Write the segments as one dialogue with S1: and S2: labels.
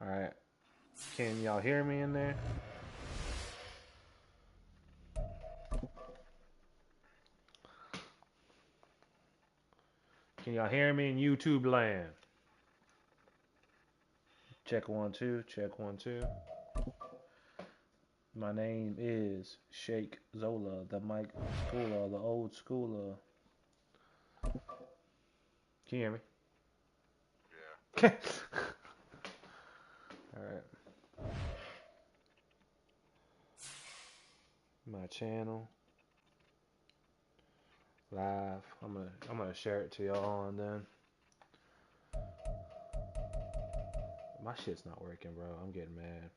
S1: Alright. Can y'all hear me in there? Can y'all hear me in YouTube land? Check 1 2, check 1 2. My name is Sheikh Zola, the Mike Schooler, the old schooler. Can you hear me? Yeah. Alright. My channel. Live. I'm gonna share it to y'all and then. My shit's not working, bro. I'm getting mad.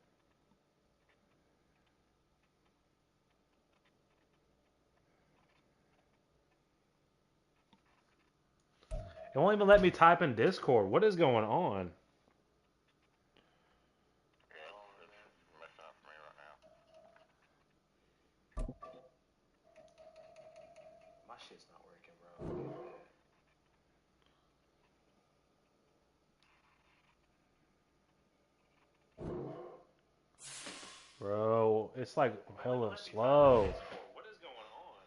S1: It won't even let me type in Discord. What is going on? My shit's not working, bro. Bro, it's like hella slow. What is going on?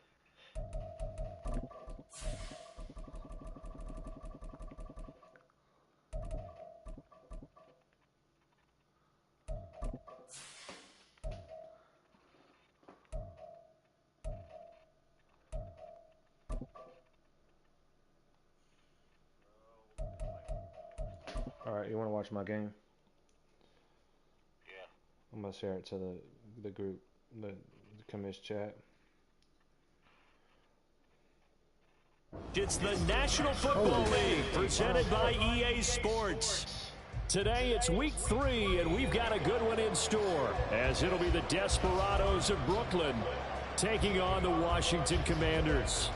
S1: Alright, you wanna watch my game? I'm gonna share it to the group, the commish chat.
S2: It's the National Football League presented by EA Sports. Today it's week 3 and we've got a good one in store as it'll be the Desperados of Brooklyn taking on the Washington Commanders.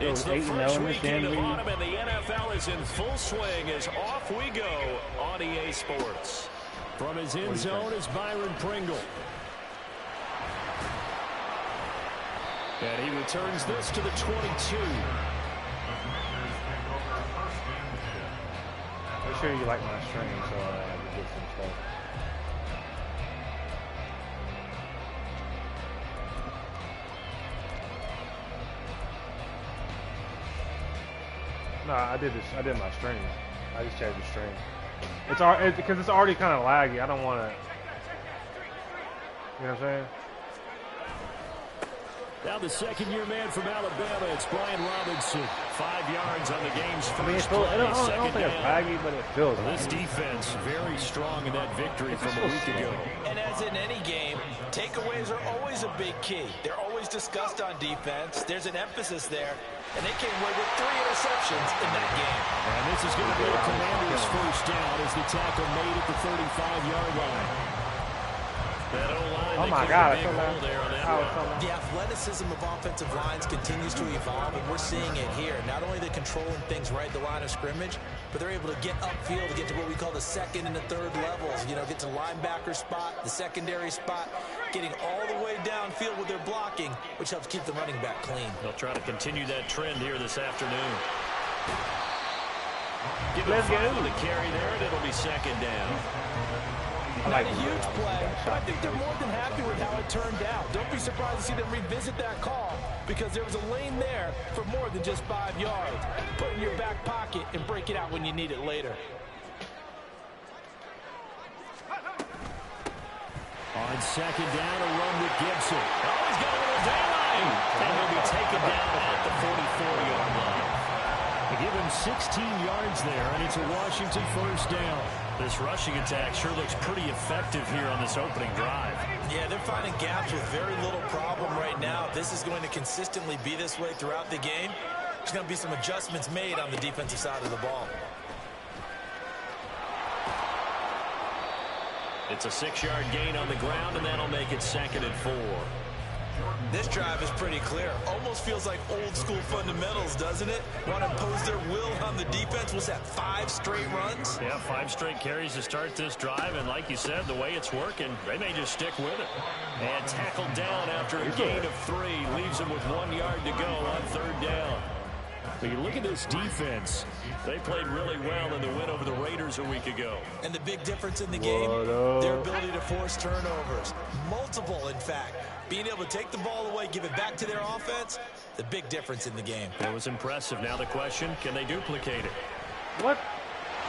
S2: It's the first weekend of autumn, and the NFL is in full swing as off we go on EA Sports. From his end zone is Byron Pringle. And he returns this to the 22.
S1: Make sure you like my stream so I can get some stuff. No, I did this. I did my stream. I just checked the stream. It's because it's already kind of laggy. I don't want to. You know what I'm saying?
S2: Now the second-year man from Alabama, it's Brian Robinson. 5 yards on the game's first play.
S1: I don't think it's laggy, but it feels
S2: This defense very strong in that victory from a week ago.
S3: And as in any game, takeaways are always a big key. They're always discussed on defense. There's an emphasis there. And they came away with 3 interceptions in that game.
S2: And this is going to be the Commanders' first down as the tackle made at the 35-yard line. That O-line,
S1: oh my God,
S2: big hole there on that run.
S3: The athleticism of offensive lines continues to evolve, and we're seeing it here. Not only are they controlling things right at the line of scrimmage, but they're able to get upfield to get to what we call the second and the third levels. You know, get to linebacker spot, the secondary spot, getting all the way downfield with their blocking, which helps keep the running back clean.
S2: They'll try to continue that trend here this afternoon. Give it 5 with a carry there, and it'll be second down.
S3: Not a huge play, but I think they're more than happy with how it turned out. Don't be surprised to see them revisit that call because there was a lane there for more than just 5 yards. Put it in your back pocket and break it out when you need it later.
S2: On second down, a run with Gibson. Oh, he's got a little daylight. And he'll be taken down at the 44-yard line. They give him 16 yards there, and it's a Washington first down. This rushing attack sure looks pretty effective here on this opening drive.
S3: Yeah, they're finding gaps with very little problem right now. If this is going to consistently be this way throughout the game, there's going to be some adjustments made on the defensive side of the ball.
S2: It's a 6-yard gain on the ground, and that'll make it 2nd and 4.
S3: This drive is pretty clear. Almost feels like old school fundamentals, doesn't it? Want to impose their will on the defense. Was that 5 straight runs?
S2: Yeah, 5 straight carries to start this drive. And like you said, the way it's working, they may just stick with it. And tackled down after a gain of 3. Leaves them with 1 yard to go on 3rd down. But you look at this defense. They played really well in the win over the Raiders a week ago.
S3: And the big difference in the game, their ability to force turnovers. Multiple, in fact. Being able to take the ball away, give it back to their offense, the big difference in the game.
S2: It was impressive. Now the question, can they duplicate it?
S1: What?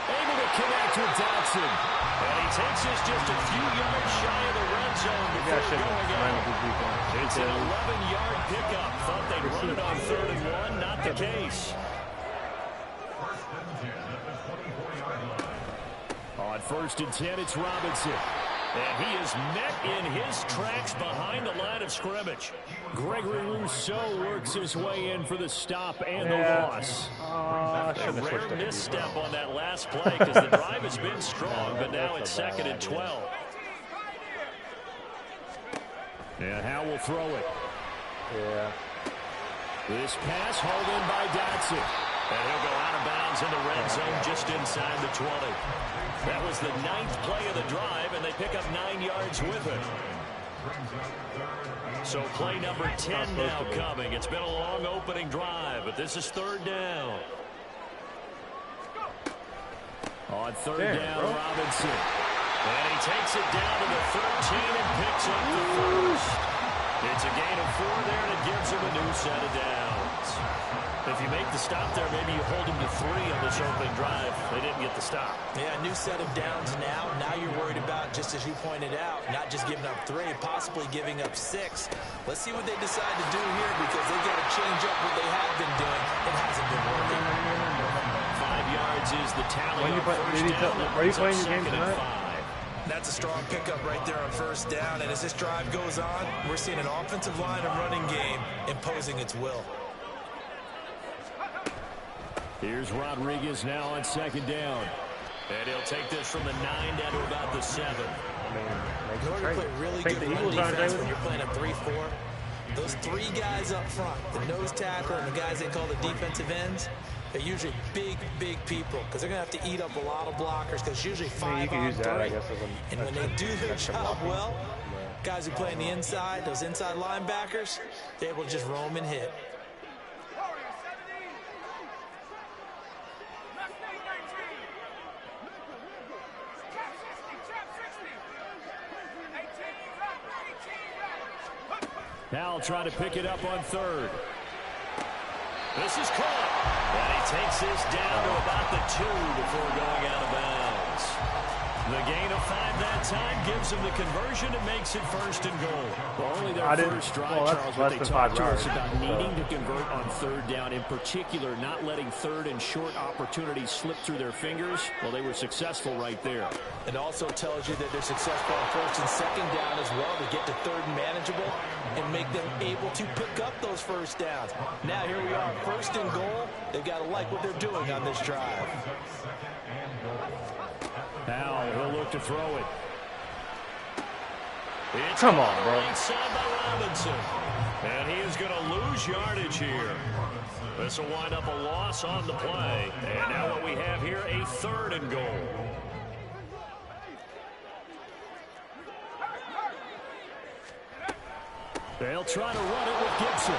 S2: Able to connect with Dotson. And he takes this just a few yards shy of the red zone before going out. It's an 11-yard pickup. Thought they'd run it on 3rd and 1. Not the case. On 1st and 10, it's Robinson. And he is met in his tracks behind the line of scrimmage. Gregory Rousseau works his way in for the stop and the loss. A rare misstep on that last play because the drive has been strong, but now it's 2nd and 12. And Howe will throw it.
S1: Yeah.
S2: This pass hauled in by Dotson. And he'll go out of bounds in the red zone just inside the 20. That was the 9th play of the drive, and they pick up 9 yards with it. So play number 10 now coming. It's been a long opening drive, but this is 3rd down. On 3rd down, Robinson. And he takes it down to the 13 and picks up the 1st. It's a gain of 4 there, and it gives him a new set of downs. If you make the stop there, maybe you hold them to 3 on this opening drive. They didn't get the stop. Yeah, new set of downs now. Now you're worried about, just as you pointed out, not just giving up 3, possibly giving up 6. Let's see what they decide to do here because they got to change up what they have been doing. It hasn't been working. 5 yards is the tally.
S1: Are you playing your game tonight?
S3: That's a strong pickup right there on 1st down. And as this drive goes on, we're seeing an offensive line and running game imposing its will.
S2: Here's Rodriguez now on 2nd down. And he'll take this from the 9 down to about the 7.
S3: In order to play really good run defense when you're playing a 3-4, those 3 guys up front, the nose tackle and the guys they call the defensive ends, they're usually big, big people because they're going to have to eat up a lot of blockers because usually 5 on 3. And when they do their job well, guys who play on the inside, those inside linebackers, they're able to just roam and hit.
S2: Now trying to pick it up on 3rd. This is caught. And he takes this down to about the 2 before going out of bounds. The gain of 5 that time gives him the conversion and makes it 1st and goal. Well, only their first drive, Charles, but they talked to us about needing to convert on 3rd down, in particular not letting 3rd and short opportunities slip through their fingers. Well, they were successful right there.
S3: It also tells you that they're successful on 1st and 2nd down as well to get to 3rd and manageable and make them able to pick up those 1st downs. Now here we are, 1st and goal. They've got to like what they're doing on this drive.
S2: Now he'll look to throw it. It's
S1: Come on, bro.
S2: Right side by Robinson. And he is going to lose yardage here. This will wind up a loss on the play. And now what we have here, a 3rd and goal. They'll try to run it with Gibson.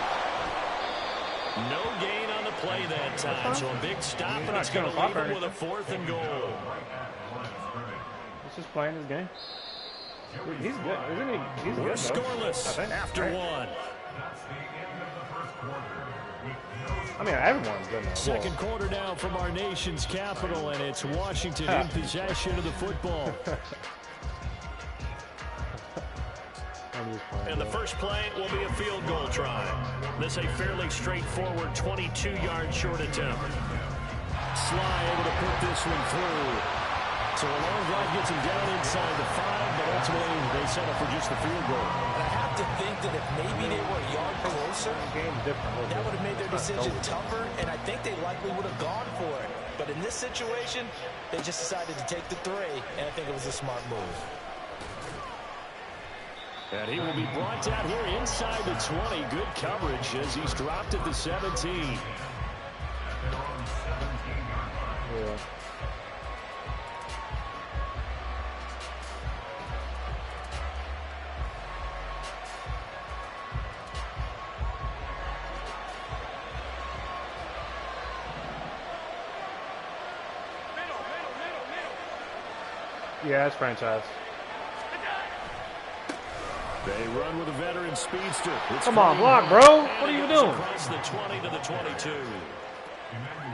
S2: No gain on the play that time. So a big stop, and it's going to leave him with a 4th and goal.
S1: He's just playing his game. He's good, isn't he? He's
S2: We're
S1: good,
S2: scoreless after 1.
S1: I mean, everyone's good now.
S2: Second quarter now from our nation's capital, and it's Washington in possession of the football. And the first play will be a field goal try. This a fairly straightforward 22-yard short attempt. Sly able to put this one through. So a long drive gets him down inside the 5, but ultimately they settle for just the field goal.
S3: And I have to think that if maybe they were a yard closer, that would have made their decision tougher, and I think they likely would have gone for it. But in this situation, they just decided to take the 3, and I think it was a smart move.
S2: And he will be brought down here inside the 20. Good coverage as he's dropped at the 17.
S1: Yeah. Yeah, it's franchise.
S2: They run with a veteran speedster.
S1: Come on, block, bro. What are you doing?
S2: Across the 20 to the 22.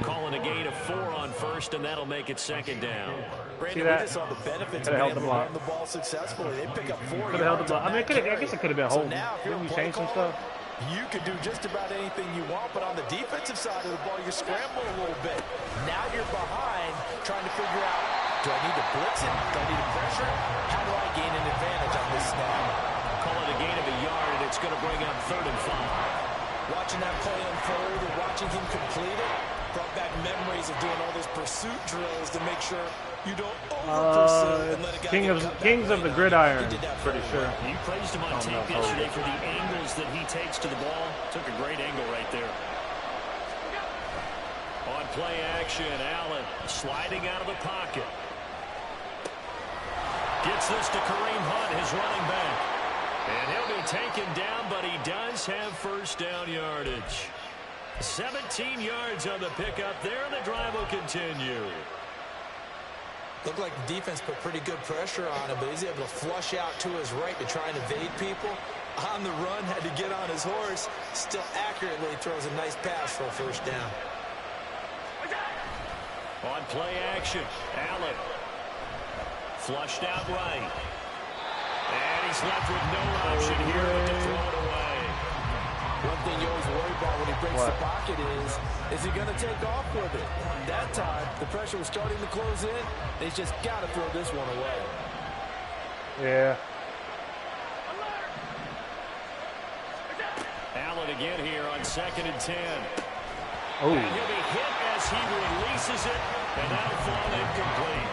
S2: Calling a gain of 4 on first, and that'll make it second down.
S3: Brandon,
S1: that?
S3: we just saw the benefits of
S1: Could've
S3: being
S1: held
S3: able
S1: the
S3: to
S1: block.
S3: run the ball successfully. They pick up 4
S1: Could have held the
S3: yards
S1: block.
S3: on
S1: I mean,
S3: that
S1: I guess it could have been
S3: So
S1: holding.
S3: now, if you're
S1: Didn't
S3: a
S1: you
S3: play
S1: change some
S3: caller,
S1: stuff?
S3: you can do just about anything you want, but on the defensive side of the ball, you're scrambling a little bit. Now you're behind, trying to figure out, do I need to blitz it? Do I need to pressure it? How do I gain an advantage on this snap?
S2: Call it a gain of a yard, and it's going to bring up 3rd and 5.
S3: Watching that play unfold and watching him complete it brought back memories of doing all those pursuit drills to make sure you don't over-pursue and let a guy
S1: Kings of the gridiron, pretty sure.
S2: You praised him on tape yesterday for the angles that he takes to the ball. Took a great angle right there. On play action, Allen sliding out of the pocket. Gets this to Kareem Hunt, his running back. And he'll be taken down, but he does have first down yardage. 17 yards on the pickup there, and the drive will continue.
S3: Looked like the defense put pretty good pressure on him, but he's able to flush out to his right to try and evade people. On the run, had to get on his horse. Still accurately throws a nice pass for a first down.
S2: On play action, Allen. Flushed out right. And he's left with no option here but to throw it away.
S3: One thing you always worry about when he breaks the pocket is he going to take off with it? That time, the pressure was starting to close in. They just got to throw this one away.
S1: Yeah.
S2: Allen again here on 2nd and 10.
S1: Oh.
S2: And he'll be hit as he releases it, and that'll fall incomplete.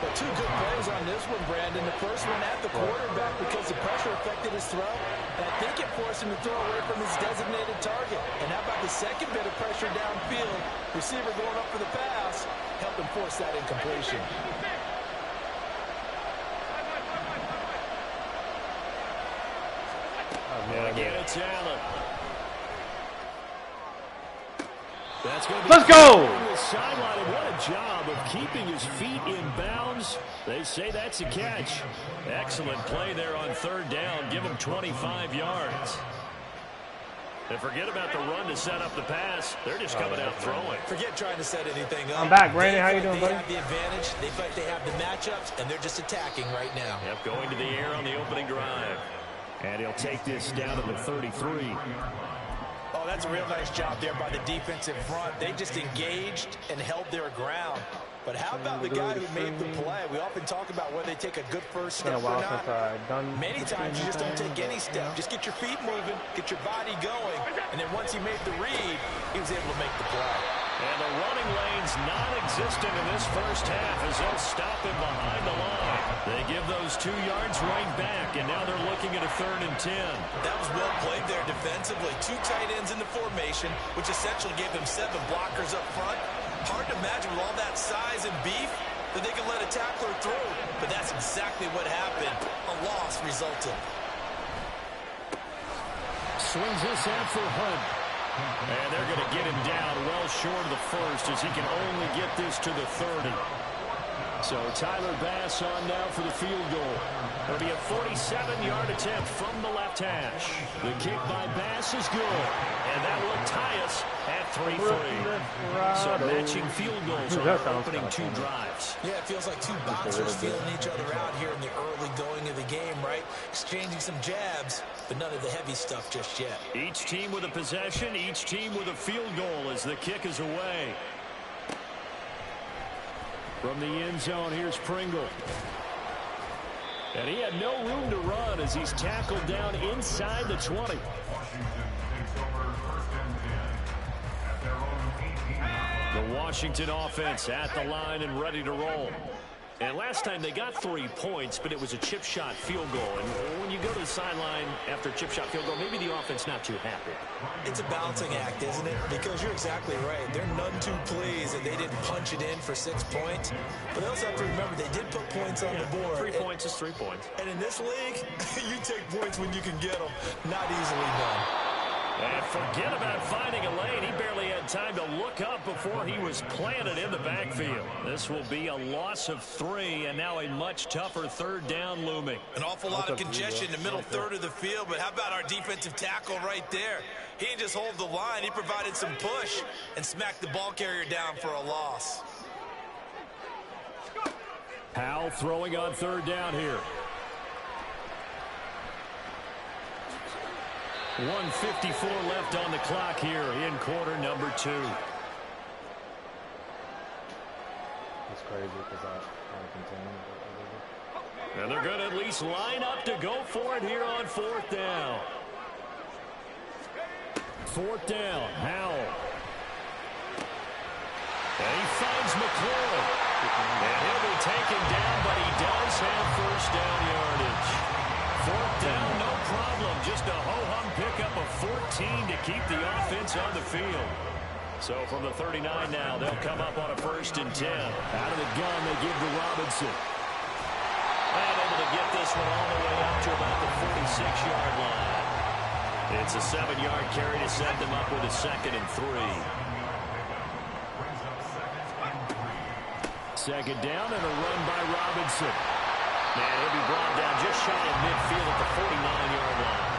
S3: But 2 good plays on this one, Brandon. The first one at the quarterback because the pressure affected his throw. And I think it forced him to throw away from his designated target. And how about the second bit of pressure downfield? Receiver going up for the pass. Helped him force that incompletion.
S2: Again, it's Allen. That's going to be
S1: Let's go!
S2: on the sideline, and what a job of keeping his feet in bounds. They say that's a catch. Excellent play there on 3rd down. Give him 25 yards. And forget about the run to set up the pass. They're just coming out throwing.
S3: Forget trying to set anything up.
S1: I'm back, Brandon. How you doing, buddy?
S3: They have the advantage. They feel like they have the matchups, and they're just attacking right now.
S2: Yep, going to the air on the opening drive. And he'll take this down to the 33.
S3: Oh, that's a real nice job there by the defensive front. They just engaged and held their ground. But how about the guy who made the play? We often talk about whether they take a good first step or not. Many times you just don't take any step. Just get your feet moving, get your body going. And then once he made the read, he was able to make the play.
S2: And the running lane's non-existent in this first half as they'll stop him behind the line. They give those 2 yards right back, and now they're looking at a 3rd and 10.
S3: That was well played there defensively. 2 tight ends in the formation, which essentially gave them 7 blockers up front. Hard to imagine with all that size and beef that they could let a tackler through. But that's exactly what happened. A loss resulted.
S2: Swings this out for Hunt. And they're going to get him down well short of the first as he can only get this to the 30. So Tyler Bass on now for the field goal. It'll be a 47-yard attempt from the left hash. The kick by Bass is good. And that will tie us at 3-3. So matching field goals on our opening 2 drives.
S3: Yeah, it feels like 2 boxers feeling each other out here in the early going of the game, right? Exchanging some jabs, but none of the heavy stuff just yet.
S2: Each team with a possession, each team with a field goal as the kick is away. From the end zone, here's Pringle. And he had no room to run as he's tackled down inside the 20. The Washington offense at the line and ready to roll. And last time they got 3 points, but it was a chip shot field goal. And when you go to the sideline after a chip shot field goal, maybe the offense not too happy.
S3: It's a balancing act, isn't it? Because you're exactly right. They're none too pleased that they didn't punch it in for 6 points. But they also have to remember they did put points on the board.
S2: 3 points is 3 points.
S3: And in this league, you take points when you can get them. Not easily done.
S2: And forget about finding a lane. He barely had time to look up before he was planted in the backfield. This will be a loss of 3, and now a much tougher 3rd down looming.
S3: An awful lot of congestion in the middle third of the field, but how about our defensive tackle right there? He didn't just hold the line. He provided some push and smacked the ball carrier down for a loss.
S2: Powell throwing on 3rd down here. 1:54 left on the clock here in quarter number 2.
S1: It's crazy because I continue.
S2: And they're going to at least line up to go for it here on 4th down. 4th down, Howell. And he finds McLaurin. And he'll be taken down, but he does have 1st down yardage. 4th down, no problem. Just a ho-hum pickup of 14 to keep the offense on the field. So from the 39 now, they'll come up on a 1st and 10. Out of the gun, they give to Robinson. And able to get this one all the way up to about the 46-yard line. It's a 7-yard carry to send them up with a 2nd and 3. 2nd down and a run by Robinson. And he'll be brought down just shy of midfield at the 49-yard line.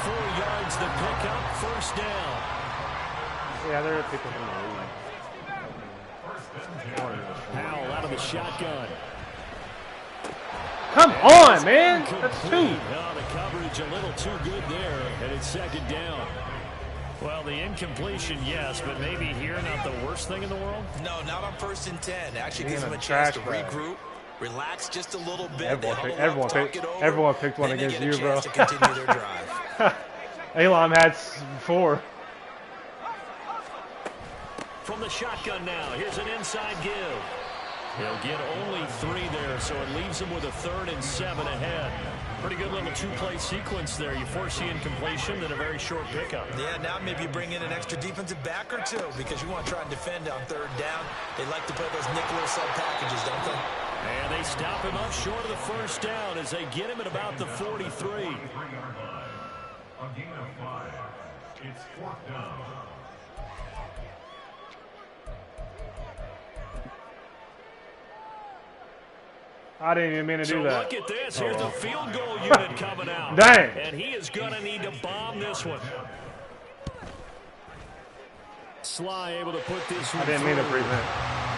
S2: 4 yards the pickup, 1st down.
S1: Yeah, there are people in the league.
S2: Powell out of the shotgun.
S1: Come on, man. That's 2.
S2: Oh, the coverage a little too good there, and it's 2nd down. Well, the incompletion, yes, but maybe here not the worst thing in the world?
S3: No, not on 1st and 10. Actually gives them a chance to regroup, relax just a little bit.
S1: Everyone picked one against you, bro.
S3: To continue their drive.
S1: Elam had 4.
S2: From the shotgun now, here's an inside give. He'll get only 3 there, so it leaves him with a 3rd and 7 ahead. Pretty good little 2-play sequence there. You force the incompletion, then a very short pickup.
S3: Yeah, now maybe you bring in an extra defensive back or 2 because you want to try and defend on 3rd down. They like to play those nickel sub packages, don't they?
S2: And they stop him up short of the 1st down as they get him at about the 43.
S4: A gain of 5. It's 4th down.
S1: I didn't even mean to do that.
S2: So look at this. Here's the field goal unit coming out.
S1: Dang.
S2: And he is going to need to bomb this one. Sly able to put this one
S1: I didn't mean to present.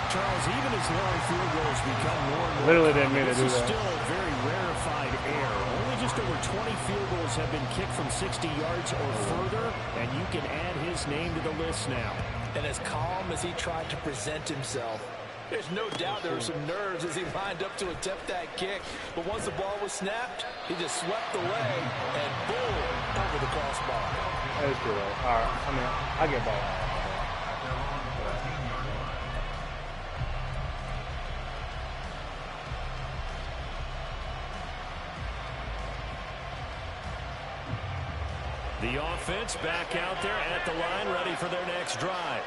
S2: Charles, even as long field goals become more and more.
S1: Literally didn't mean to do
S2: this is
S1: that.
S2: still a very rarefied error. Only just over 20 field goals have been kicked from 60 yards or further, and you can add his name to the list now.
S3: And as calm as he tried to present himself, there's no doubt there were some nerves as he lined up to attempt that kick. But once the ball was snapped, he just swept away and boom, over the crossbar.
S1: That is good. All right. I mean, I get ball.
S2: The offense back out there at the line, ready for their next drive.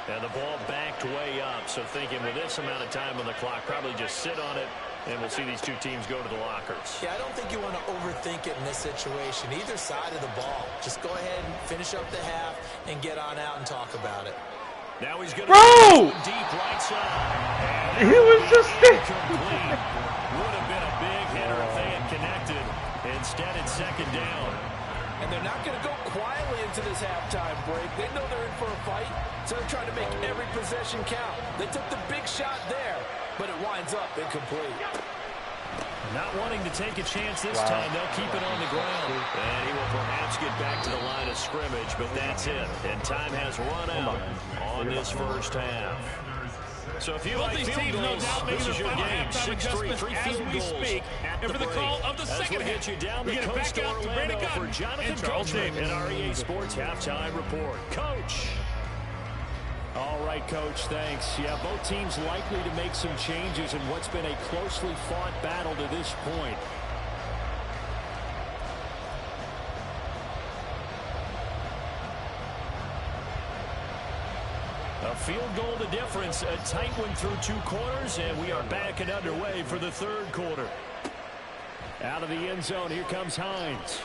S2: And the ball backed way up, so thinking with this amount of time on the clock, probably just sit on it, and we'll see these 2 teams go to the lockers.
S3: Yeah, I don't think you want to overthink it in this situation. Either side of the ball. Just go ahead and finish up the half and get on out and talk about it.
S2: Now he's going to
S1: Bro!
S2: Deep right side.
S1: He was just
S2: Incomplete. Would have been a big hitter if they had connected. Instead, it's 2nd down.
S3: And they're not going to go quietly into this halftime break. They know they're in for a fight, so they're trying to make every possession count. They took the big shot there, but it winds up incomplete.
S2: Not wanting to take a chance this time, they'll keep it on the ground. And he will perhaps get back to the line of scrimmage, but that's it. And time has run out on this 1st half. So if you like field goals, this is your game. 6-3, 3 field goals at the break. As we get you down the coast to Orlando for Jonathan Coachman and our EA Sports Halftime Report. Coach. All right, Coach, thanks. Yeah, both teams likely to make some changes in what's been a closely fought battle to this point. A field goal the difference, a tight one through 2 quarters, and we are back and underway for the 3rd quarter. Out of the end zone, here comes Hines.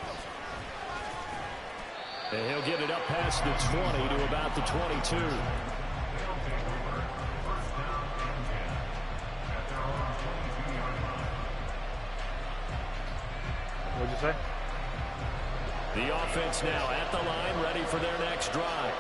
S2: And he'll get it up past the 20 to about the 22.
S1: What'd you say?
S2: The offense now at the line, ready for their next drive.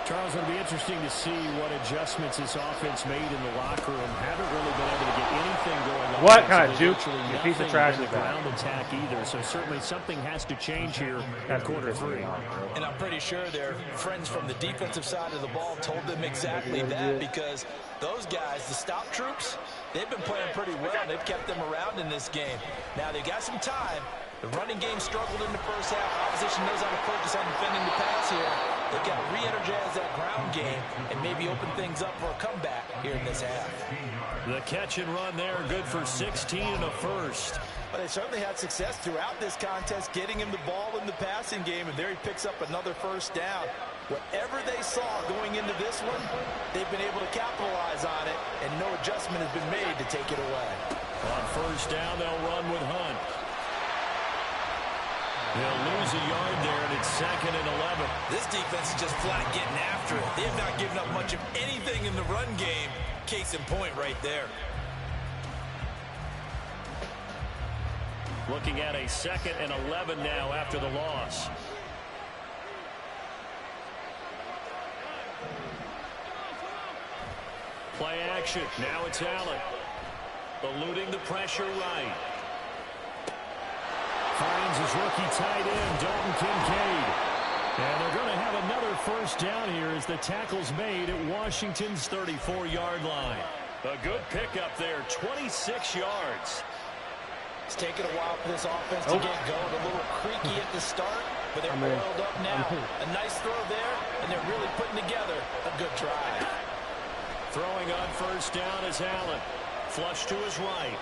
S2: Charles, it'll be interesting to see what adjustments this offense made in the locker room. Haven't really been able to get anything going on.
S1: What kind of juke? You piece of trash
S2: in the
S1: is that?
S2: ground attack either, so certainly something has to change here in quarter 3.
S3: And I'm pretty sure their friends from the defensive side of the ball told them exactly that, because those guys, the stop troops, they've been playing pretty well. They've kept them around in this game. Now, they've got some time. The running game struggled in the first half. Opposition knows how to focus on defending the pass here. They've got to re-energize that ground game and maybe open things up for a comeback here in this half.
S2: The catch and run there, good for 16 and a first.
S3: But they certainly had success throughout this contest, getting him the ball in the passing game, and there he picks up another first down. Whatever they saw going into this one, they've been able to capitalize on it, and no adjustment has been made to take it away.
S2: On first down, they'll run with Hunt. They'll lose a yard there, and it's 2nd and 11.
S3: This defense is just flat getting after it. They have not given up much of anything in the run game. Case in point right there.
S2: Looking at a 2nd and 11 now after the loss. Play action. Now it's Allen. Eluding the pressure right. Finds his rookie tight end, Dalton Kincaid. And they're going to have another first down here as the tackle's made at Washington's 34-yard line. A good pickup there, 26 yards.
S3: It's taken a while for this offense to get going. A little creaky at the start, but they're oiled up now. A nice throw there, and they're really putting together a good drive.
S2: Throwing on first down is Allen. Flush to his right.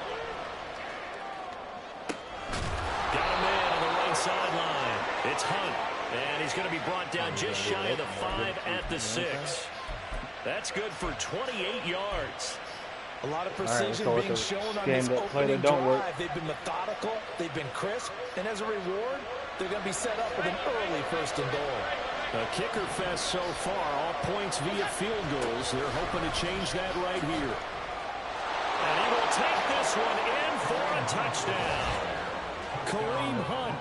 S2: Got a man on the right sideline. It's Hunt, and he's going to be brought down just shy of the 5 at the 6. That's good for 28 yards.
S3: A lot of precision being shown on this opening drive. They've been methodical, they've been crisp, and as a reward, they're going to be set up with an early 1st and goal.
S2: A kicker fest so far, all points via field goals. They're hoping to change that right here. And he will take this one in for a touchdown. Kareem Hunt,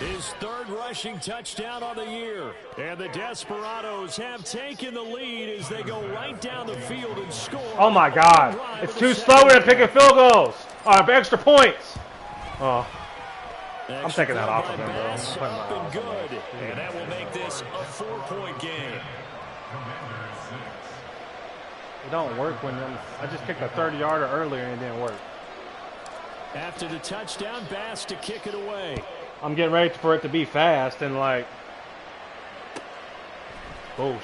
S2: his 3rd rushing touchdown on the year. And the Desperados have taken the lead as they go right down the field and score.
S1: Oh, my God. It's too slow. We're picking field goals. Extra points. Oh. I'm taking that off of him, bro.
S2: Up and good. And that will make this a 4-point game.
S1: It don't work when I just kicked a 30-yarder earlier and it didn't work.
S2: After the touchdown, Bass to kick it away.
S1: I'm getting ready for it to be fast and like bullshit.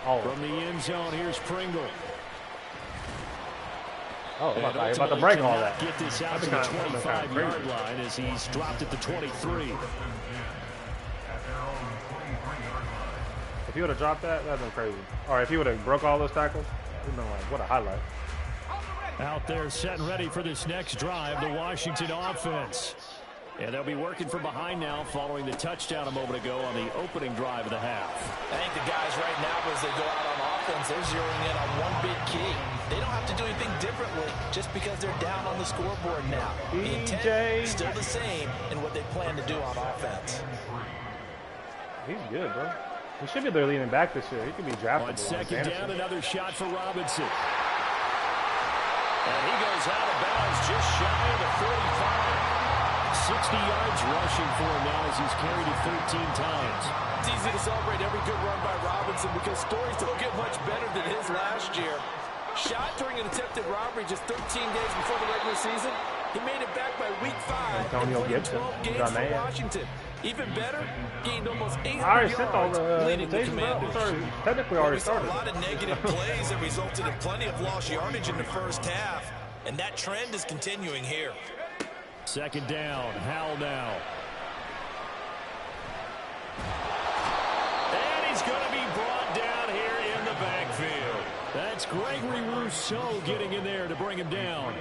S1: Oh.
S2: From the end zone, here's Pringle.
S1: Oh, about to break all that.
S2: Get this out to the 25-yard line as he's dropped at the 23.
S1: If he would have dropped that, that'd been crazy. Or if he would have broke all those tackles, it'd been like, what a highlight.
S2: Out there set and ready for this next drive, the Washington offense. And they'll be working from behind now following the touchdown a moment ago on the opening drive of the half.
S3: I think the guys right now, as they go out on offense, they're zeroing in on one big key. They don't have to do anything differently just because they're down on the scoreboard now. The intent is still the same in what they plan to do on offense.
S1: He's good, bro. He should be their leading back this year. He could be drafted.
S2: On 2nd down, another shot for Robinson. And he goes out of bounds just shy of the 45. 60 yards rushing for him now as he's carried it 13 times.
S3: It's easy to celebrate every good run by Robinson because stories don't get much better than his last year. Shot during an attempted robbery just 13 days before the regular season. He made it back by week 5 and played 12 games for Washington. Even better, gained almost 800
S1: I already sent all
S3: yards,
S1: the
S3: leading the
S1: invitations out.
S3: Commanders.
S1: Technically already
S3: We saw
S1: started.
S3: a lot of negative plays that resulted in plenty of lost yardage in the first half, and that trend is continuing here.
S2: Second down, Howell now. And he's going to be brought down here in the backfield. That's Gregory Rousseau getting in there to bring him down.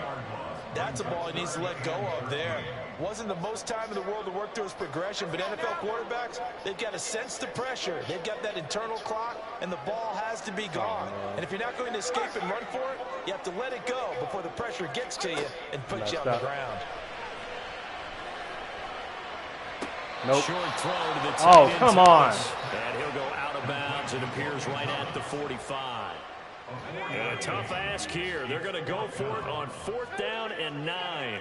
S3: That's a ball he needs to let go of there. Wasn't the most time in the world to work through his progression, but NFL quarterbacks, they've got to sense the pressure. They've got that internal clock, and the ball has to be gone. And if you're not going to escape and run for it, you have to let it go before the pressure gets to you and puts you on the ground.
S1: Nope.
S2: Short throw to the
S1: Oh, come on.
S2: And he'll go out of bounds. It appears right at the 45. And a tough ask here. They're going to go for it on 4th down and 9.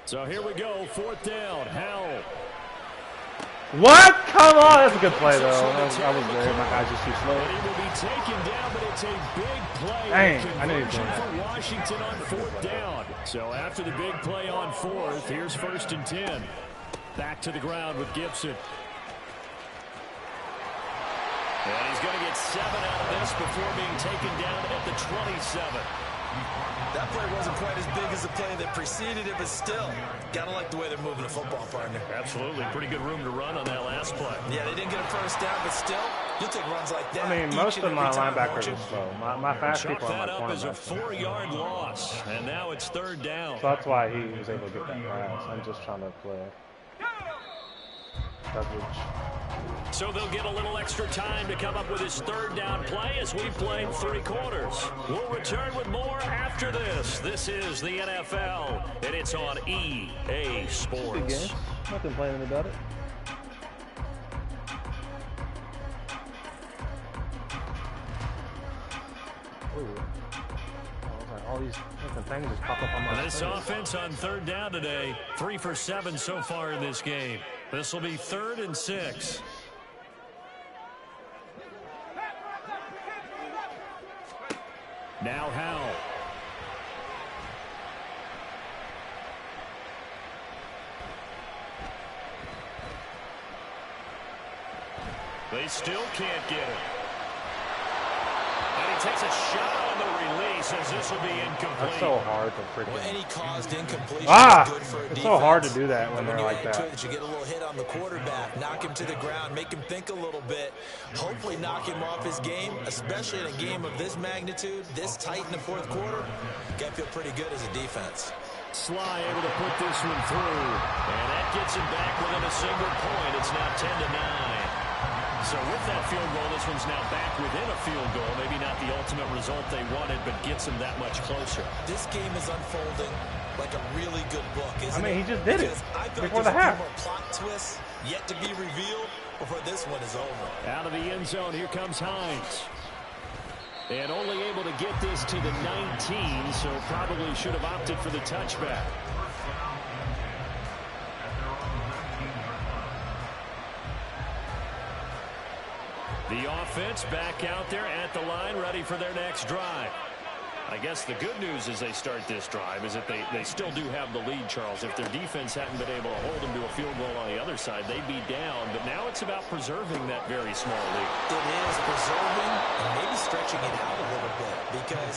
S2: So here we go, 4th down. Howell.
S1: What? Come on. That's a good play, though. I was there. My guy's just too slow.
S2: And he will be taken down, but it's a big play.
S1: Dang, I knew he was doing
S2: Conversion
S1: that.
S2: for Washington on 4th down. So after the big play on 4th, here's 1st and 10. Back to the ground with Gibson. And he's going to get 7 out of this before being taken down at the 27.
S3: That play wasn't quite as big as the play that preceded it, but still, gotta like the way they're moving the football, partner.
S2: Absolutely. Pretty good room to run on that last play.
S3: Yeah, they didn't get a first down, but still, you'll take runs like that.
S1: I mean, most of my linebackers are slow. My fast
S2: Chalk
S1: people are
S2: that
S1: my
S2: up as a
S1: cornerbacks.
S2: 4-yard loss, and now it's 3rd down.
S1: So that's why he was able to get that pass. I'm just trying to play coverage.
S2: So they'll get a little extra time to come up with his 3rd down play as we played 3 quarters. We'll return with more after this. This is the NFL, and it's on EA Sports.
S1: Not complaining about it. Ooh. All these different things just pop up on my
S2: This
S1: screen.
S2: offense on 3rd down today, 3 for 7 so far in this game. This will be 3rd and 6. Now Howell. They still can't get it. And he takes a shot on the release as this will be incomplete.
S1: That's so hard to freaking.
S3: Well, any caused incompletion
S1: Ah!
S3: is good for a
S1: It's
S3: defense.
S1: so hard to do that when
S3: But
S1: they're
S3: you
S1: like
S3: add to
S1: that.
S3: it, you get a little hit on the quarterback, knock him to the ground, make him think a little bit, hopefully knock him off his game, especially in a game of this magnitude, this tight in the 4th quarter. Got to feel pretty good as a defense.
S2: Sly able to put this one through. And that gets him back within a single point. It's now 10-9. So with that field goal, this one's now back within a field goal. Maybe not the ultimate result they wanted, but gets them that much closer.
S3: This game is unfolding like a really good book, isn't it?
S1: I mean, he just did it
S3: Because I feel
S1: before
S3: like
S1: the
S3: there's a
S1: half.
S3: few more plot twists yet to be revealed before this one is over.
S2: Out of the end zone, here comes Hines. And only able to get this to the 19, so probably should have opted for the touchback. The offense back out there at the line, ready for their next drive. I guess the good news as they start this drive is that they still do have the lead, Charles. If their defense hadn't been able to hold them to a field goal on the other side, they'd be down. But now it's about preserving that very small lead.
S3: It is preserving and maybe stretching it out a little bit, because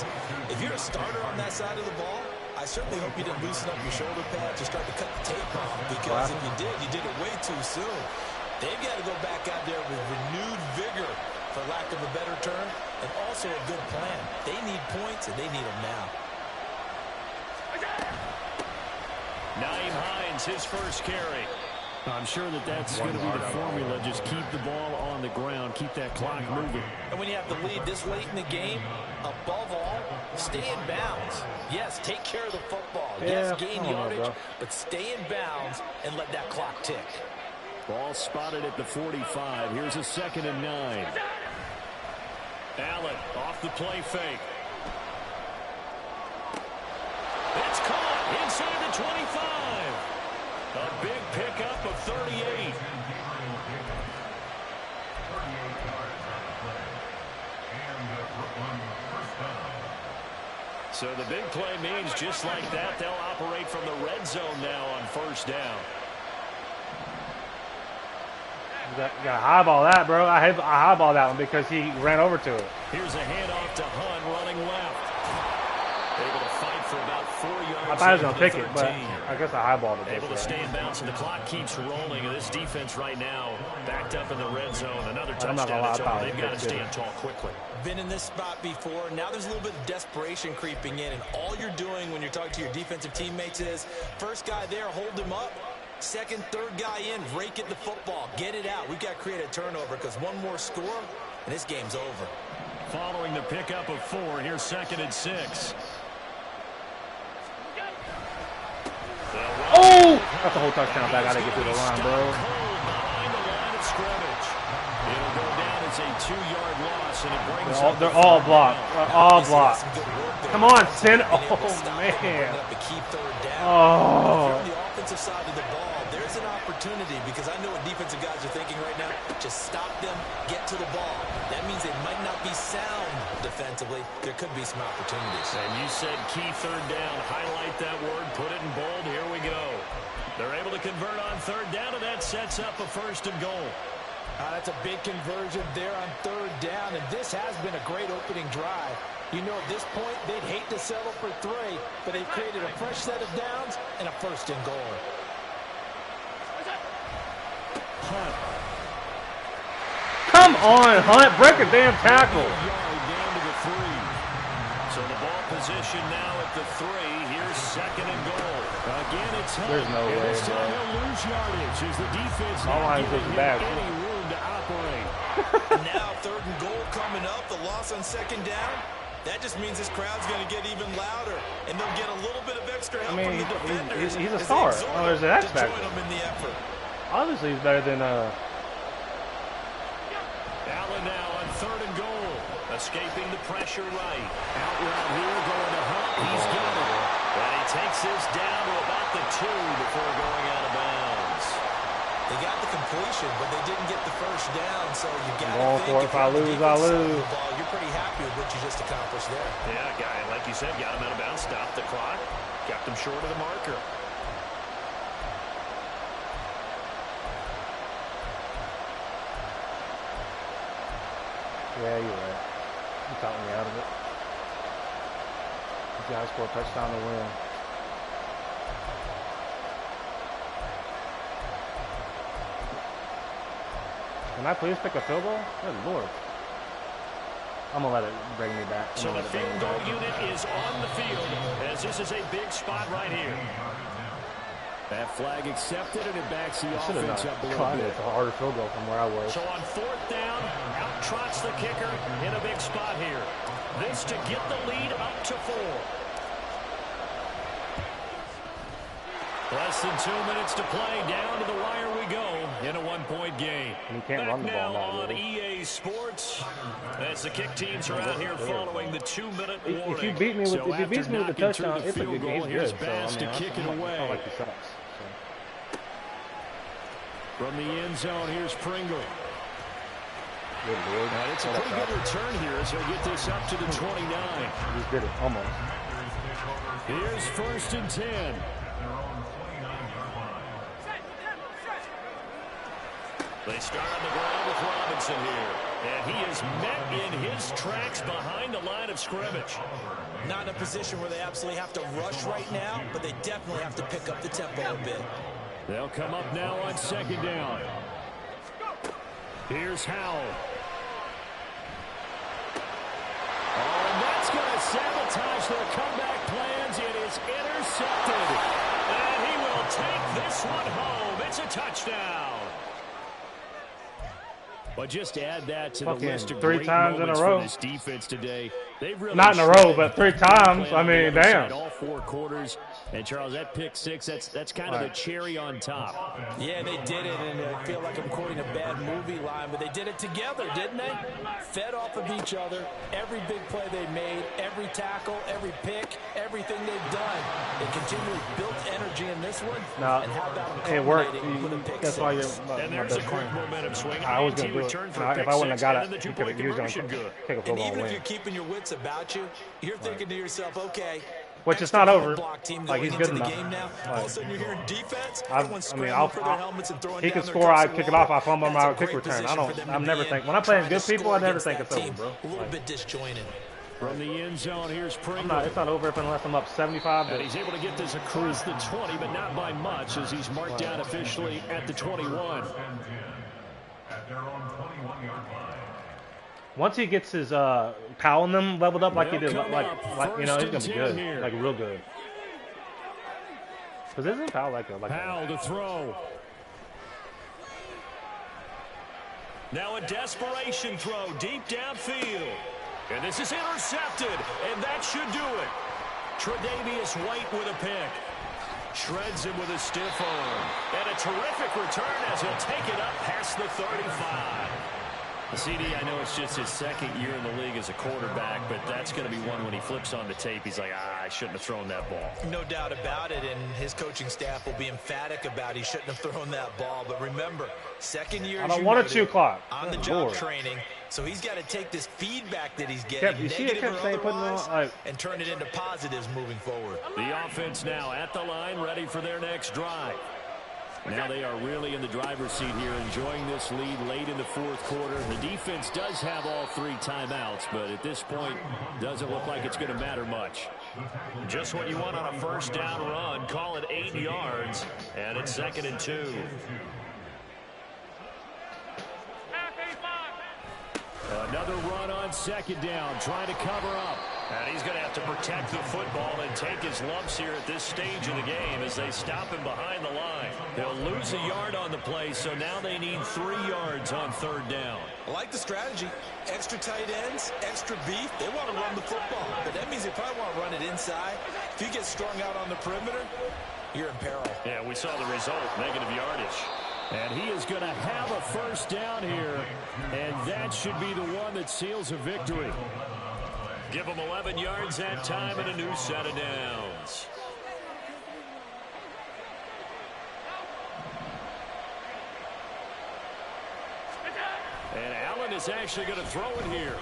S3: if you're a starter on that side of the ball, I certainly hope you didn't loosen up your shoulder pads or start to cut the tape off, because if you did it way too soon. They've got to go back out there with renewed vigor, for lack of a better term, and also a good plan. They need points, and they need them now.
S2: Naeem Hines, his first carry. I'm sure that's going to be the formula. Just keep the ball on the ground, keep that clock moving.
S3: And when you have the lead this late in the game, above all, stay in bounds. Yes, take care of the football. Yes, gain yardage, but stay in bounds and let that clock tick.
S2: Ball spotted at the 45. Here's a 2nd and 9. Allen off the play fake. It's caught inside the 25. A big pickup of 38. So the big play means just like that, they'll operate from the red zone now on first down.
S1: You got to highball that, bro. I highball that one because he ran over to it.
S2: Here's a handoff to Hunt running left. Able to fight for about 4 yards.
S1: I thought he was going to pick it, but I guess I highballed it.
S2: Able to stay in bounds, and the clock keeps rolling. And this defense right now backed up in the red zone. Another touchdown. They've got to stand tall quickly.
S3: Been in this spot before. Now there's a little bit of desperation creeping in, and all you're doing when you're talking to your defensive teammates is first guy there, hold him up. Second, third guy in, rake it the football. Get it out. We've got to create a turnover because one more score, and this game's over.
S2: Following the pickup of 4, here's 2nd and 6.
S1: Oh! That's a whole touchdown back. I got to get through the line, bro.
S2: Behind the line of scrimmage. It'll go down as a 2-yard loss, and it brings
S1: They're all blocked. They're all blocked. Come on, Sin. Oh, man. Oh.
S3: On the offensive side of the ball, there's an opportunity because I know what defensive guys are thinking right now. Just stop them, get to the ball. That means they might not be sound defensively. There could be some opportunities.
S2: And you said key third down. Highlight that word. Put it in bold. Here we go. They're able to convert on third down, and that sets up a 1st and goal.
S5: That's a big conversion there on third down, and this has been a great opening drive. You know, at this point, they'd hate to settle for 3, but they've created a fresh set of downs and a 1st and goal.
S2: Hunt.
S1: Come on, Hunt. Break a damn tackle.
S2: Down to the 3. So the ball position now at the 3. Here's 2nd and goal. Again, it's Hunt.
S1: There's no way,
S2: this time
S1: bro.
S2: he'll lose yardage as the defense
S1: All
S2: not
S1: lines
S2: giving
S1: is
S2: him
S1: back.
S2: any room to operate.
S3: Now 3rd and goal coming up. The loss on 2nd down. That just means this crowd's going to get even louder, and they'll get a little bit of extra help from the defenders.
S1: He's a star. Oh, there's an X factor.
S3: Join them in the effort.
S1: Obviously, he's better than
S2: Allen now on 3rd and goal. Escaping the pressure right. Out route here going to Hunt. He's got it. And he takes this down to about the 2 before going out of bounds.
S3: They got the completion, but they didn't get the 1st down, so you got
S1: going
S3: to
S1: for it. If I lose, I lose.
S3: You're pretty happy with what you just accomplished there.
S2: Yeah, guy, like you said, got him out of bounds, stopped the clock, kept him short of the marker.
S1: Yeah, you're right. You talked me out of it. You guys score a touchdown to win. Can I please pick a field goal? Good Lord. I'm going to let it bring me back.
S2: So the field goal unit is on the field as this is a big spot right here. That flag accepted, and it backs the offense up a little bit.
S1: It's a harder field goal from where I was.
S2: So on 4th down, out trots the kicker in a big spot here. This to get the lead up to 4. Less than 2 minutes to play. Down to the wire we go in a 1-point game.
S1: And you can't run the ball now,
S2: on
S1: really.
S2: EA Sports, as the kick teams are out here following the 2-minute warning.
S1: If you beat me with, if you beat me with a touchdown, it's a good game.
S2: Here's
S1: Good. So,
S2: Bass to kick it away.
S1: I don't like the shots.
S2: From the end zone, here's Pringle.
S1: Good Lord.
S2: And it's a pretty good return here as he'll get this up to the 29.
S1: He just did it, almost.
S2: Here's 1st and 10. They start on the ground with Robinson here. And he is met in his tracks behind the line of scrimmage.
S3: Not in a position where they absolutely have to rush right now, but they definitely have to pick up the tempo a bit.
S2: They'll come up now on 2nd down. Here's Howell. Oh, and that's going to sabotage their comeback plans. It is intercepted. And he will take this one home. It's a touchdown. But just add that to the list of
S1: 3
S2: great
S1: times in a
S2: moments
S1: row.
S2: for this defense today. They've really
S1: Not in a row, but 3 times. I mean, damn.
S2: All 4 quarters. And Charles, that pick 6, that's kind of the cherry on top.
S3: Yeah, they did it, and I feel like I'm quoting a bad movie line, but they did it together, didn't they? Fed off of each other. Every big play they made, every tackle, every pick, everything they've done. They continually built energy in this one.
S1: No,
S3: and how about
S1: it worked.
S3: with a pick
S1: That's why you're
S3: six?
S2: And there's a quick momentum swing.
S1: I was going to do it. If I wouldn't have got it,
S2: the
S1: he was
S2: 2-point
S1: going
S2: conversion
S1: to
S2: good.
S1: kick a
S3: And
S1: football
S3: even if
S1: win.
S3: you're keeping your wits about you, you're thinking to yourself, okay,
S1: Which is
S3: extra
S1: not over.
S3: block team
S1: Like,
S3: going
S1: he's good
S3: into the
S1: enough.
S3: game now. All of a sudden, you're hearing defense.
S1: I
S3: Everyone's
S1: mean,
S3: scrambling for their helmets and throwing
S1: he
S3: down
S1: can
S3: their
S1: score,
S3: cups
S1: I
S3: of
S1: kick it
S3: water.
S1: off, I fumble him
S3: That's a
S1: out, kick
S3: great
S1: return.
S3: position for them to
S1: I'm
S3: be
S1: never
S3: in,
S1: think when I'm playing
S3: trying to
S1: good people,
S3: score
S1: I never
S3: against
S1: think
S3: that
S1: it's over,
S3: team.
S1: bro.
S3: A little bit disjointed.
S2: From the end zone, here's Pringle.
S1: It's not over unless I'm up 75.
S2: And he's able to get this across the 20, but not by much, as he's marked down officially at the 21.
S4: At their own 21-yard line.
S1: Once he gets his Powell and them leveled up like he did,
S2: They'll come
S1: like
S2: up
S1: you know, he's gonna
S2: first
S1: be
S2: and
S1: good,
S2: 10 here.
S1: like real good. Cause isn't Powell like
S2: Powell to throw. Now a desperation throw deep downfield. And this is intercepted, and that should do it. Tre'Davious White with a pick. Shreds him with a stiff arm. And a terrific return as he'll take it up past the 35. CD, I know it's just his second year in the league as a quarterback, but that's going to be one when he flips on the tape. He's like, I shouldn't have thrown that ball.
S3: No doubt about it, and his coaching staff will be emphatic about he shouldn't have thrown that ball. But remember, second year,
S1: I don't want a 2 o'clock.
S3: on the
S1: Good
S3: job
S1: Lord.
S3: training, so he's got to take this feedback that he's getting,
S1: You see it
S3: negative
S1: kept
S3: or
S1: saying putting
S3: otherwise,
S1: on, like,
S3: and turn it into positives moving forward.
S2: The offense now at the line, ready for their next drive. Now they are really in the driver's seat here, enjoying this lead late in the fourth quarter. The defense does have all 3 timeouts, but at this point, doesn't look like it's going to matter much. Just what you want on a first down run. Call it 8 yards, and it's 2nd and 2. Another run on 2nd down, trying to cover up. And he's going to have to protect the football and take his lumps here at this stage of the game as they stop him behind the line. They'll lose a yard on the play, so now they need 3 yards on 3rd down.
S3: I like the strategy. Extra tight ends, extra beef. They want to run the football, but that means they probably want to run it inside. If you get strung out on the perimeter, you're in peril.
S2: Yeah, we saw the result, negative yardage. And he is going to have a first down here, and that should be the one that seals a victory. Give him 11 yards that time and a new set of downs. And Allen is actually going to throw it here.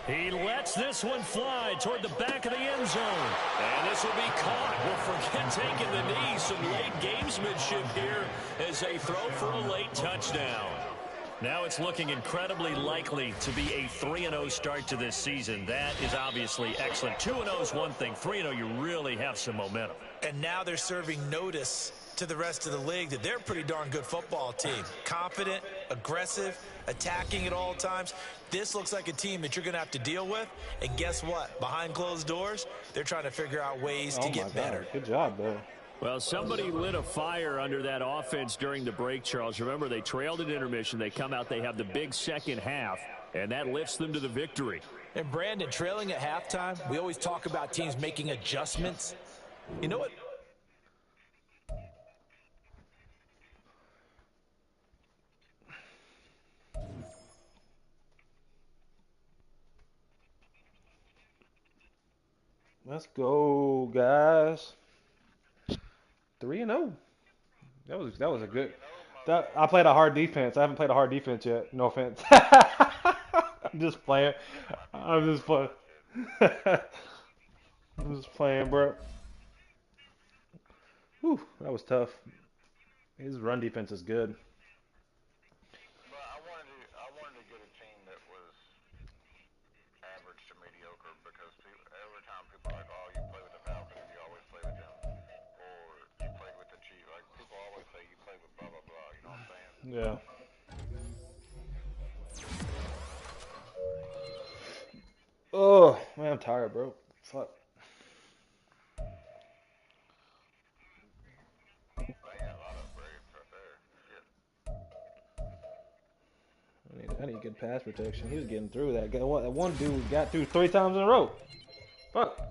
S2: He lets this one fly toward the back of the end zone. And this will be caught. Well, forget taking the knee. Some late gamesmanship here as they throw for a late touchdown. Now it's looking incredibly likely to be a 3-0 start to this season. That is obviously excellent. 2-0 is one thing. 3-0, you really have some momentum.
S3: And now they're serving notice to the rest of the league that they're a pretty darn good football team. Confident, aggressive, attacking at all times. This looks like a team that you're going to have to deal with. And guess what? Behind closed doors, they're trying to figure out ways to get better.
S1: Good job, though.
S2: Well, somebody lit a fire under that offense during the break, Charles. Remember, they trailed at intermission. They come out, they have the big second half, and that lifts them to the victory.
S3: And Brandon, trailing at halftime, we always talk about teams making adjustments. You know what?
S1: Let's go, guys. 3-0. That was a good. I played a hard defense. I haven't played a hard defense yet. No offense. I'm just playing. I'm just playing. I'm just playing, bro. Whew, that was tough. His run defense is good.
S6: But I wanted to get a team that was average to mediocre because every time people are like, oh, you play with the Falcons, you always play with them. Or you played with the Chiefs. Like, people always say you play with blah, blah, blah. You know what I'm saying?
S1: Yeah. Oh, man, I'm tired, bro. Fuck. I need good pass protection. He was getting through that guy. That one dude got through 3 times in a row. Fuck.